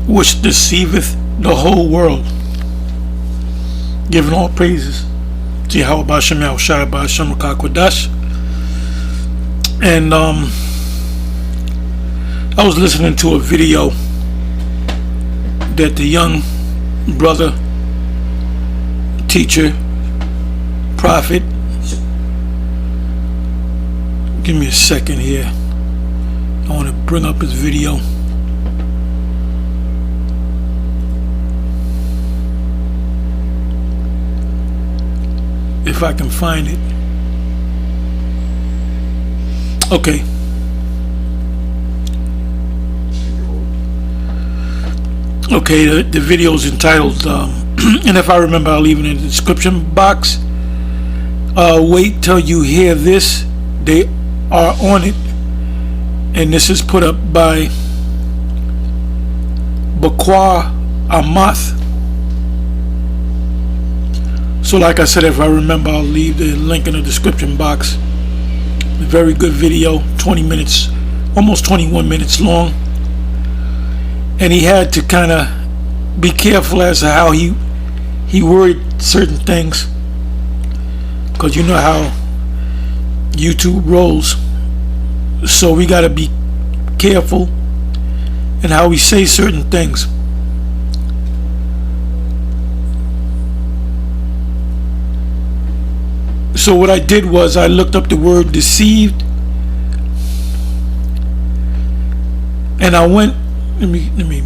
which deceiveth the whole world. Giving all praises to Yahweh B'Shem Yahushua B'Shem Kodash. And I was listening to a video that the young brother, teacher, prophet, give me a second here, I want to bring up his video. If I can find it. Okay. Okay, the video is entitled, and if I remember, I'll leave it in the description box. Wait till you hear this. They are on it. And this is put up by Bakwa Amath. So like I said, if I remember, I'll leave the link in the description box. A very good video, 20 minutes, almost 21 minutes long. And he had to kind of be careful as to how he worded certain things, because you know how YouTube rolls. So we got to be careful in how we say certain things. So what I did was I looked up the word deceived, and I went, let me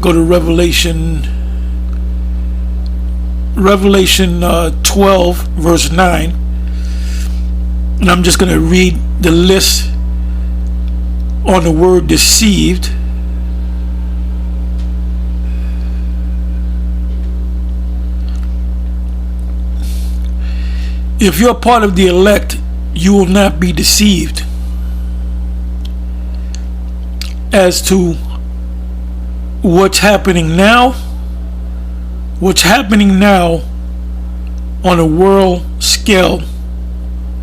go to Revelation 12 verse 9, and I'm just going to read the list on the word deceived. If you're part of the elect, you will not be deceived as to what's happening now. What's happening now on a world scale,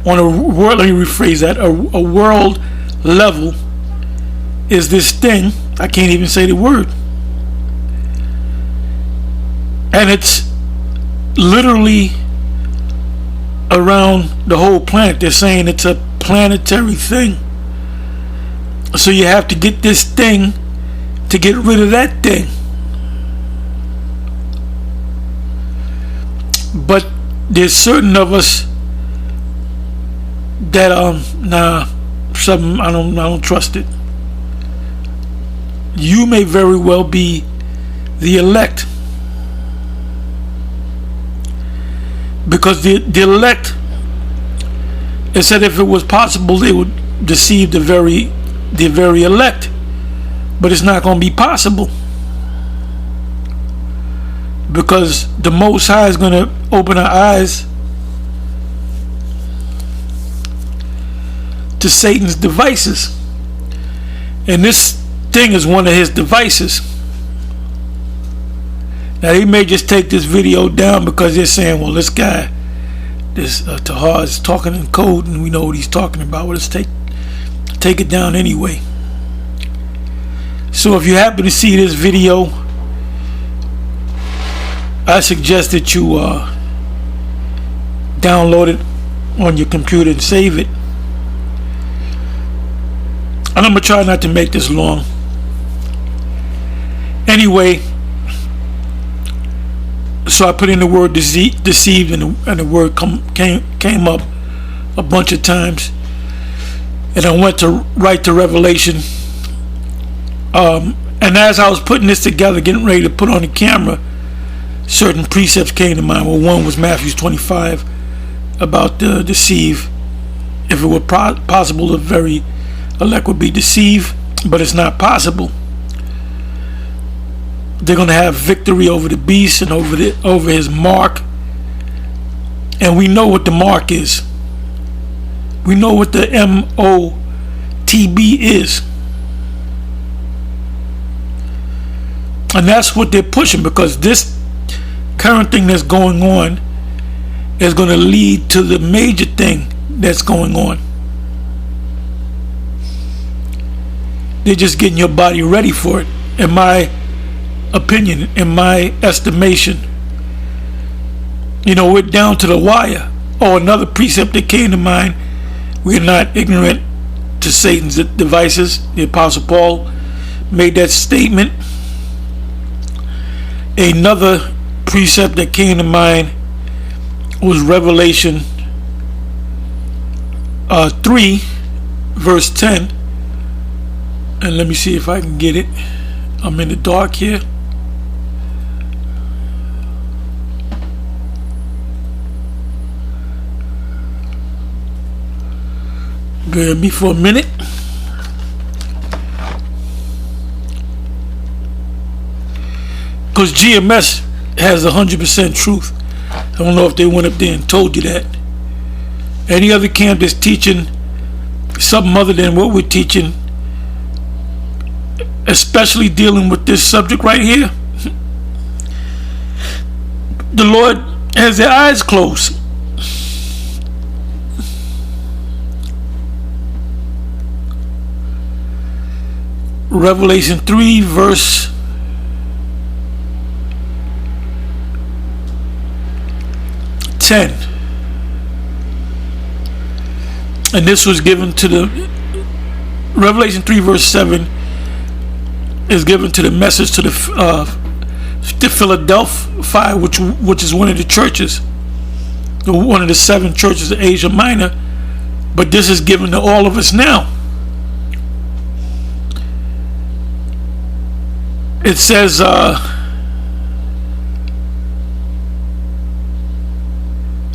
on a world, let me rephrase that, a world level, is this thing, I can't even say the word, and it's literally around the whole planet. They're saying it's a planetary thing. So you have to get this thing to get rid of that thing. But there's certain of us that something I don't trust it. You may very well be the elect, because the elect, it said if it was possible they would deceive the very elect, but it's not going to be possible, because the Most High is going to open our eyes to Satan's devices, and this thing is one of his devices. Now they may just take this video down because they're saying, well, this guy, Tahar, is talking in code and we know what he's talking about. Well, let's take it down anyway. So if you happen to see this video, I suggest that you download it on your computer and save it. And I'm going to try not to make this long. Anyway, so I put in the word deceived, and the word came up a bunch of times. And I went right to Revelation. And as I was putting this together, getting ready to put on the camera, certain precepts came to mind. Well, one was Matthew 25 about the deceive. If it were possible, the very elect would be deceived, but it's not possible. They're going to have victory over the beast and over his mark. And we know what the mark is. We know what the MOTB is. And that's what they're pushing, because this current thing that's going on is going to lead to the major thing that's going on. They're just getting your body ready for it. And my opinion, in my estimation. We're down to the wire. Oh, another precept that came to mind: we're not ignorant to Satan's devices. The Apostle Paul made that statement. Another precept that came to mind was Revelation 3 verse 10. And let me see if I can get it. I'm in the dark here. Bear with me for a minute. Because GMS has 100% truth. I don't know if they went up there and told you that. Any other camp that's teaching something other than what we're teaching, especially dealing with this subject right here, the Lord has their eyes closed. Revelation 3 verse 10. And this was given to the Revelation 3 verse 7 is given to the message to the Philadelphia, which is one of the churches, one of the 7 churches of Asia Minor. But this is given to all of us now. It says, I'm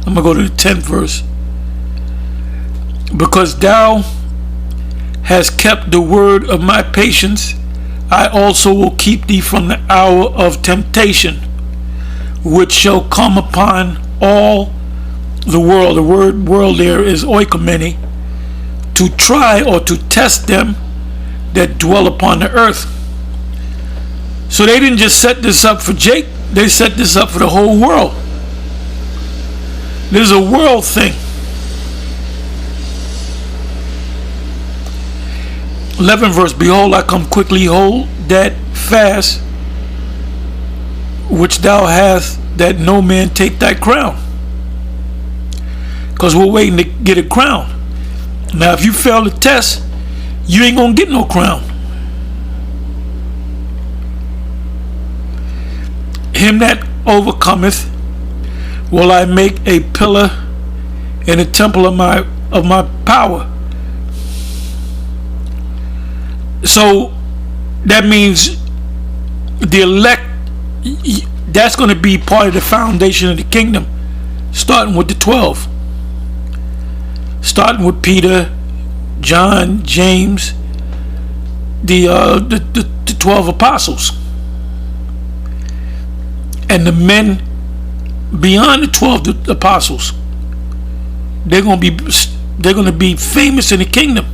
going to go to the 10th verse. Because thou hast kept the word of my patience, I also will keep thee from the hour of temptation, which shall come upon all the world. The word world there is oikomene, to try or to test them that dwell upon the earth. So they didn't just set this up for Jake, they set this up for the whole world. This is a world thing. 11th verse, behold, I come quickly, hold that fast which thou hast, that no man take thy crown. Because we're waiting to get a crown. Now if you fail the test, you ain't gonna get no crown. Him that overcometh will I make a pillar in the temple of my power. So that means the elect, that's going to be part of the foundation of the kingdom, starting with the 12, starting with Peter, John, James, the 12 apostles, and the men beyond the 12 apostles. They're going to be famous in the kingdom.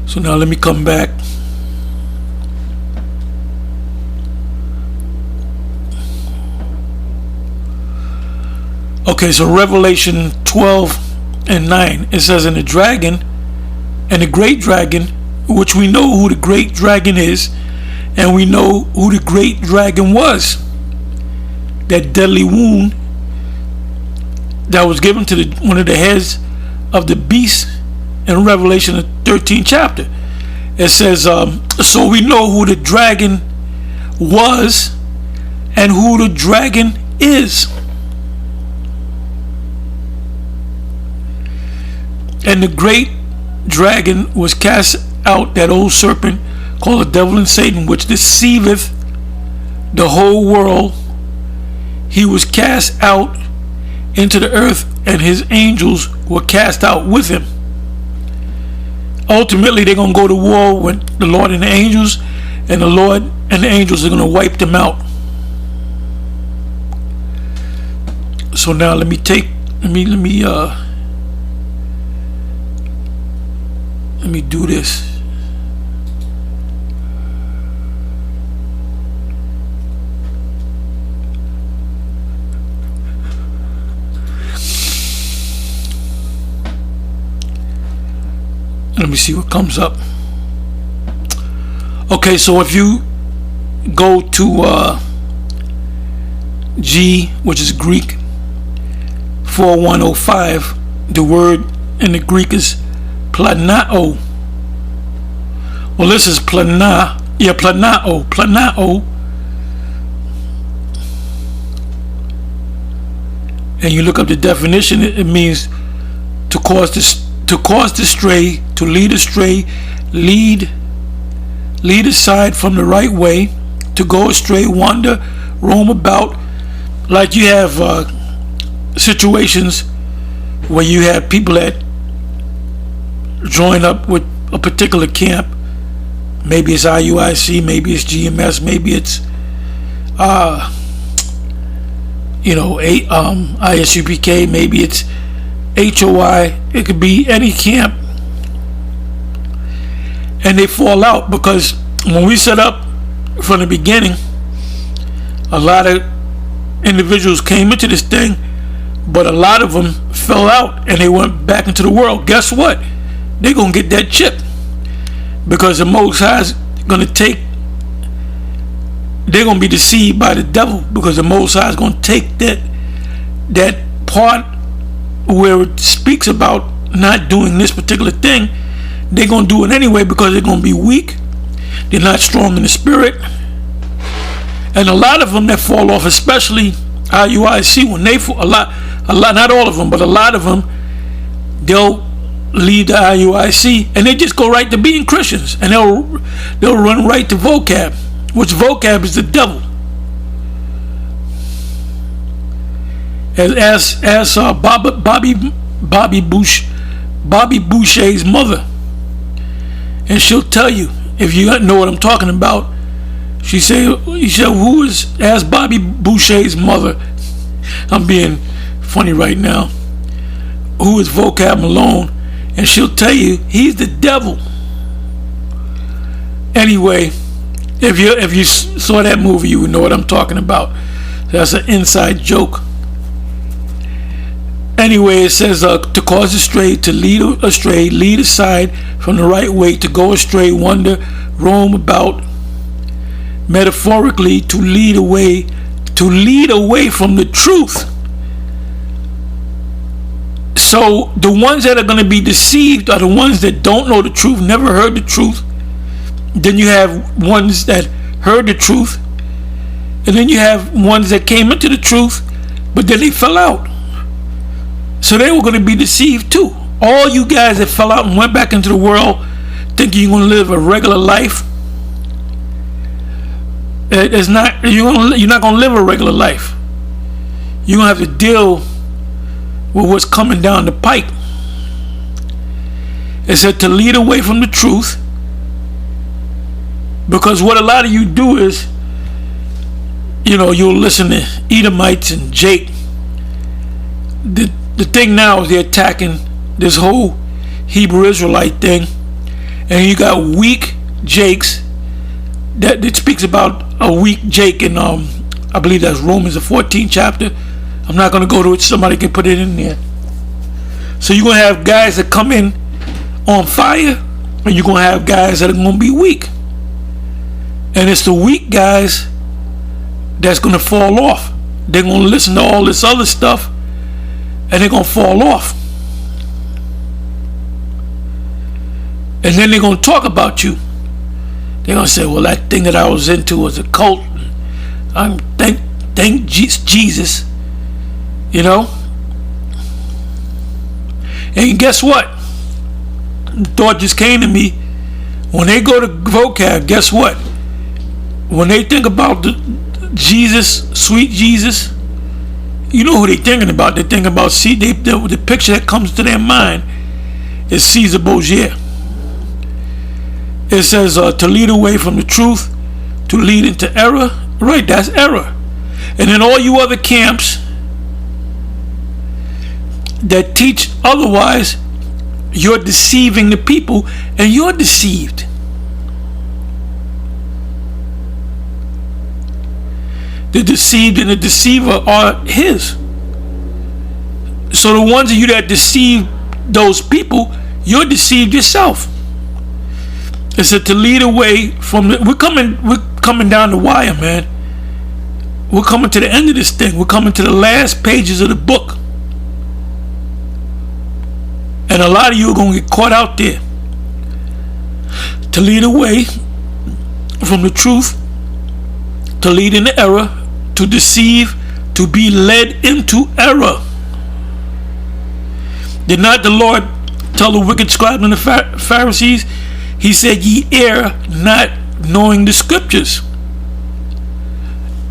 So now let me come back. Okay, so Revelation 12 and 9, it says, and the dragon, and the great dragon, which we know who the great dragon is, and we know who the great dragon was, that deadly wound that was given to one of the heads of the beast in Revelation, the 13th chapter. It says, so we know who the dragon was and who the dragon is. And the great dragon was cast out, that old serpent called the devil and Satan, which deceiveth the whole world. He was cast out into the earth, and his angels were cast out with him. Ultimately, they're going to go to war with the Lord and the angels, and the Lord and the angels are going to wipe them out. So now let me do this. Let me see what comes up. Okay, so if you go to G, which is Greek 4105, the word in the Greek is planao. Well, this is planao. And you look up the definition, it means to cause to stray, to lead astray, lead aside from the right way, to go astray, wander, roam about. Like you have situations where you have people that join up with a particular camp. Maybe it's IUIC, maybe it's GMS, maybe it's ISUPK, maybe it's HOI. It could be any camp, and they fall out because when we set up from the beginning, a lot of individuals came into this thing, but a lot of them fell out and they went back into the world. Guess what? They're gonna get that chip because the Most High is gonna take. They're gonna be deceived by the devil because the Most High is gonna take that part where it speaks about not doing this particular thing. They're gonna do it anyway because they're gonna be weak. They're not strong in the spirit, and a lot of them that fall off, especially IUIC, when they fall, a lot, not all of them, but a lot of them, they'll leave the IUIC and they just go right to being Christians, and they'll run right to vocab, which vocab is the devil. As Bobby Boucher's mother, and she'll tell you if you know what I'm talking about. She said, "Who is?" Ask Bobby Boucher's mother. I'm being funny right now. Who is Vocab Malone? And she'll tell you he's the devil. Anyway, if you saw that movie, you would know what I'm talking about. That's an inside joke. Anyway, it says to cause astray, to lead astray, lead aside from the right way, to go astray, wander, roam about. Metaphorically, to lead away from the truth. So the ones that are going to be deceived are the ones that don't know the truth, never heard the truth. Then you have ones that heard the truth, and then you have ones that came into the truth, but then they fell out. So they were going to be deceived too. All you guys that fell out and went back into the world thinking you're going to live a regular life, you're not going to live a regular life. You're going to have to deal with what's coming down the pike. It said to lead away from the truth, because what a lot of you do is, you'll listen to Edomites and Jake. The thing now is they're attacking this whole Hebrew Israelite thing, and you got weak Jakes. That it speaks about a weak Jake in I believe that's Romans the 14th chapter. I'm not going to go to it. Somebody can put it in there. So you're going to have guys that come in on fire, and you're going to have guys that are going to be weak. And it's the weak guys that's going to fall off. They're going to listen to all this other stuff, and they're going to fall off. And then they're going to talk about you. They're going to say, well, that thing that I was into was a cult. Thank Jesus. And guess what? The thought just came to me. When they go to vocab, guess what? When they think about Jesus, sweet Jesus, you know who they're thinking about. They're thinking about, the picture that comes to their mind is Caesar Borgia. It says to lead away from the truth, to lead into error. Right, that's error. And then all you other camps that teach otherwise, you're deceiving the people, and you're deceived. The deceived and the deceiver are his. So the ones of you that deceive those people, you're deceived yourself. It said to lead away from we're coming down the wire, man. We're coming to the end of this thing. We're coming to the last pages of the book. And a lot of you are going to get caught out there. To lead away from the truth, to lead into error, to deceive, to be led into error. Did not the Lord tell the wicked scribes and the Pharisees? He said, ye err not knowing the scriptures.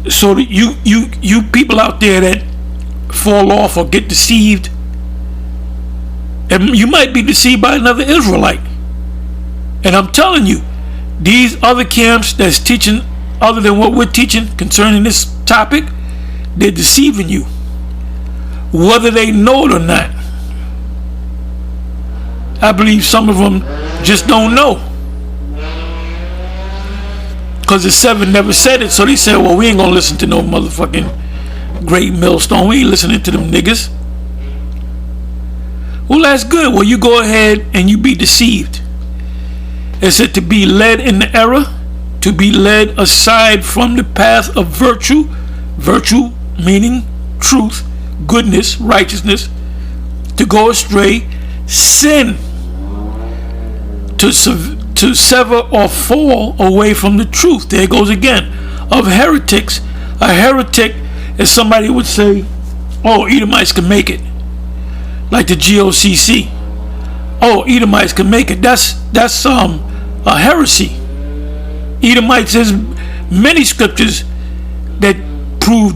So that you people out there that fall off or get deceived, and you might be deceived by another Israelite. And I'm telling you, these other camps that's teaching other than what we're teaching concerning this topic, they're deceiving you, whether they know it or not. I believe some of them just don't know, because the 7 never said it, so they said, well, we ain't gonna listen to no motherfucking Great Millstone. We ain't listening to them niggas. Well, that's good. Well, you go ahead and you be deceived. It said to be led into error, to be led aside from the path of virtue. Virtue meaning truth, goodness, righteousness. To go astray, sin. To sever or fall away from the truth. There it goes again. Of heretics. A heretic is somebody who would say, oh, Edomites can make it. Like the GOCC. Oh, Edomites can make it. That's a heresy. Edomites, there's many scriptures that prove